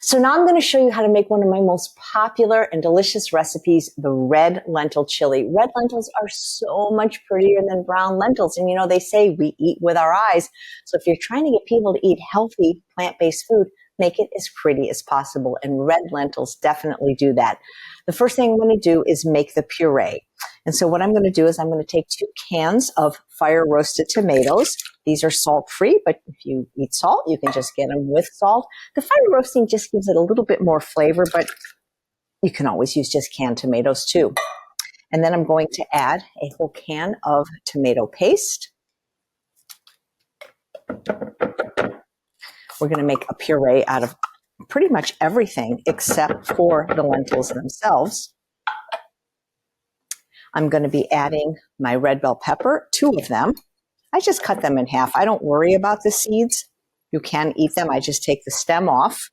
So now I'm going to show you how to make one of my most popular and delicious recipes, the red lentil chili. Red lentils are so much prettier than brown lentils. And you know, they say we eat with our eyes. So if you're trying to get people to eat healthy plant-based food, make it as pretty as possible. And red lentils definitely do that. The first thing I'm going to do is make the puree. And so what I'm going to do is I'm going to take 2 cans of fire roasted tomatoes. These are salt free, but if you eat salt, you can just get them with salt. The fire roasting just gives it a little bit more flavor, but you can always use just canned tomatoes too. And then I'm going to add a whole can of tomato paste. We're going to make a puree out of pretty much everything except for the lentils themselves. I'm going to be adding my red bell pepper, 2 of them. I just cut them in half. I don't worry about the seeds. You can eat them. I just take the stem off.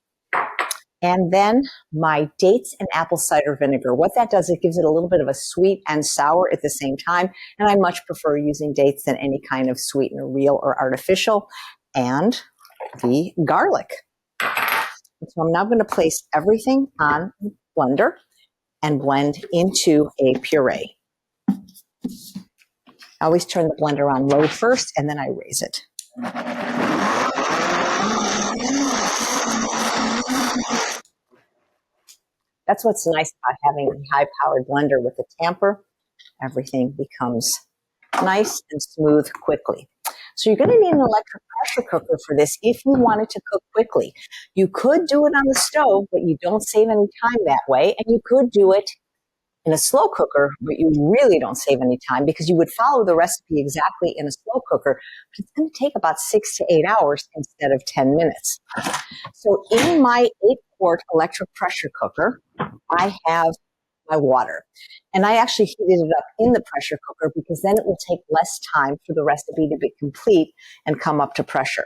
And then my dates and apple cider vinegar. What that does, it gives it a little bit of a sweet and sour at the same time. And I much prefer using dates than any kind of sweetener, real or artificial. And the garlic. So I'm now going to place everything on the blender and blend into a puree. I always turn the blender on low first, and then I raise it. That's what's nice about having a high-powered blender with a tamper. Everything becomes nice and smooth quickly. So you're going to need an electric pressure cooker for this if you want it to cook quickly. You could do it on the stove, but you don't save any time that way. And you could do it in a slow cooker, but you really don't save any time because you would follow the recipe exactly in a slow cooker, but it's going to take about 6 to 8 hours instead of 10 minutes. So in my 8-quart electric pressure cooker, I have my water. And I actually heated it up in the pressure cooker because then it will take less time for the recipe to be complete and come up to pressure.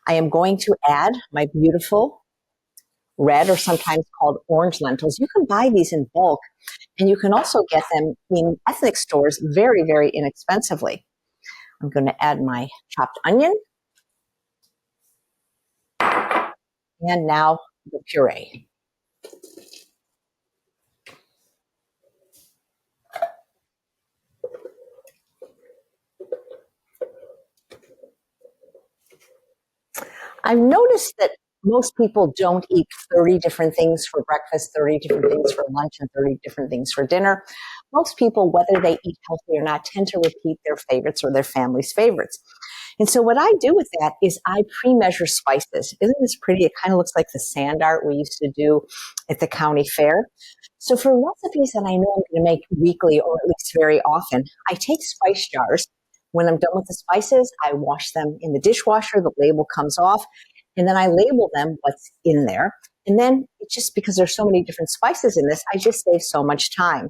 I am going to add my beautiful red, or sometimes called orange lentils. You can buy these in bulk, and you can also get them in ethnic stores very, very inexpensively. I'm going to add my chopped onion. And now the puree. I've noticed that most people don't eat 30 different things for breakfast, 30 different things for lunch, and 30 different things for dinner. Most people, whether they eat healthy or not, tend to repeat their favorites or their family's favorites. And so what I do with that is I pre-measure spices. Isn't this pretty? It kind of looks like the sand art we used to do at the county fair. So for recipes that I know I'm going to make weekly or at least very often, I take spice jars. When I'm done with the spices, I wash them in the dishwasher. The label comes off. And then I label them what's in there. And then it's just because there's so many different spices in this, I just save so much time.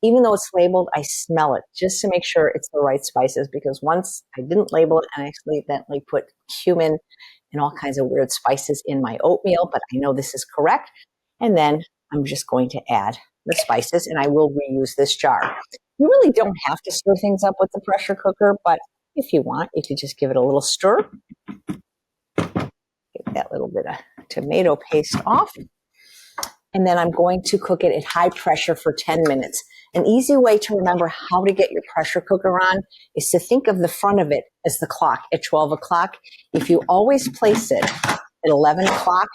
Even though it's labeled, I smell it just to make sure it's the right spices, because once I didn't label it and I accidentally put cumin and all kinds of weird spices in my oatmeal, but I know this is correct. And then I'm just going to add the spices, and I will reuse this jar. You really don't have to stir things up with the pressure cooker, but if you want, you could just give it a little stir. Get that little bit of tomato paste off. And then I'm going to cook it at high pressure for 10 minutes. An easy way to remember how to get your pressure cooker on is to think of the front of it as the clock at 12 o'clock. If you always place it at 11 o'clock,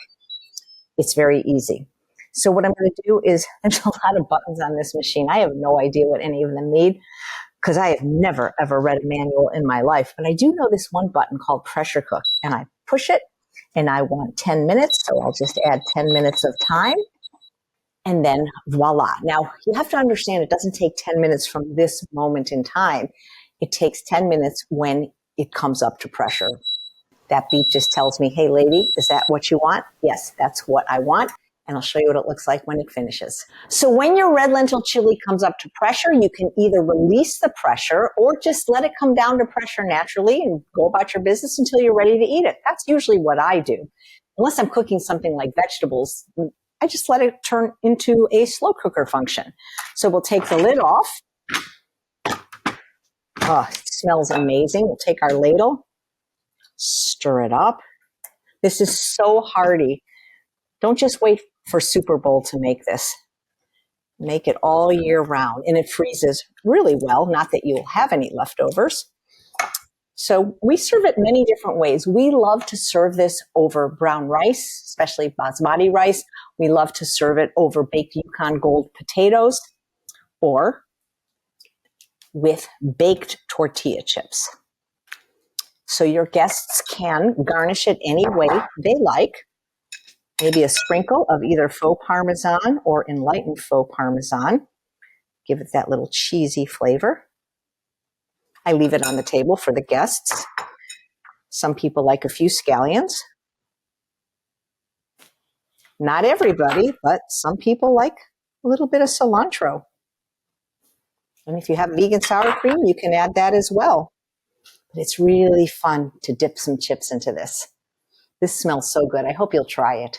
it's very easy. So what I'm going to do is, there's a lot of buttons on this machine. I have no idea what any of them mean because I have never, ever read a manual in my life. But I do know this one button called pressure cook, and I push it. And I want 10 minutes, so I'll just add 10 minutes of time. And then voila. Now, you have to understand it doesn't take 10 minutes from this moment in time. It takes 10 minutes when it comes up to pressure. That beep just tells me, hey, lady, is that what you want? Yes, that's what I want. And I'll show you what it looks like when it finishes. So when your red lentil chili comes up to pressure, you can either release the pressure or just let it come down to pressure naturally and go about your business until you're ready to eat it. That's usually what I do. Unless I'm cooking something like vegetables, I just let it turn into a slow cooker function. So we'll take the lid off. Oh, it smells amazing. We'll take our ladle, stir it up. This is so hearty. Don't just wait for Super Bowl to make this. Make it all year round, and it freezes really well. Not that you'll have any leftovers. So we serve it many different ways. We love to serve this over brown rice, especially basmati rice. We love to serve it over baked Yukon Gold potatoes or with baked tortilla chips. So your guests can garnish it any way they like. Maybe a sprinkle of either faux Parmesan or enlightened faux Parmesan. Give it that little cheesy flavor. I leave it on the table for the guests. Some people like a few scallions. Not everybody, but some people like a little bit of cilantro. And if you have vegan sour cream, you can add that as well. But it's really fun to dip some chips into this. This smells so good. I hope you'll try it.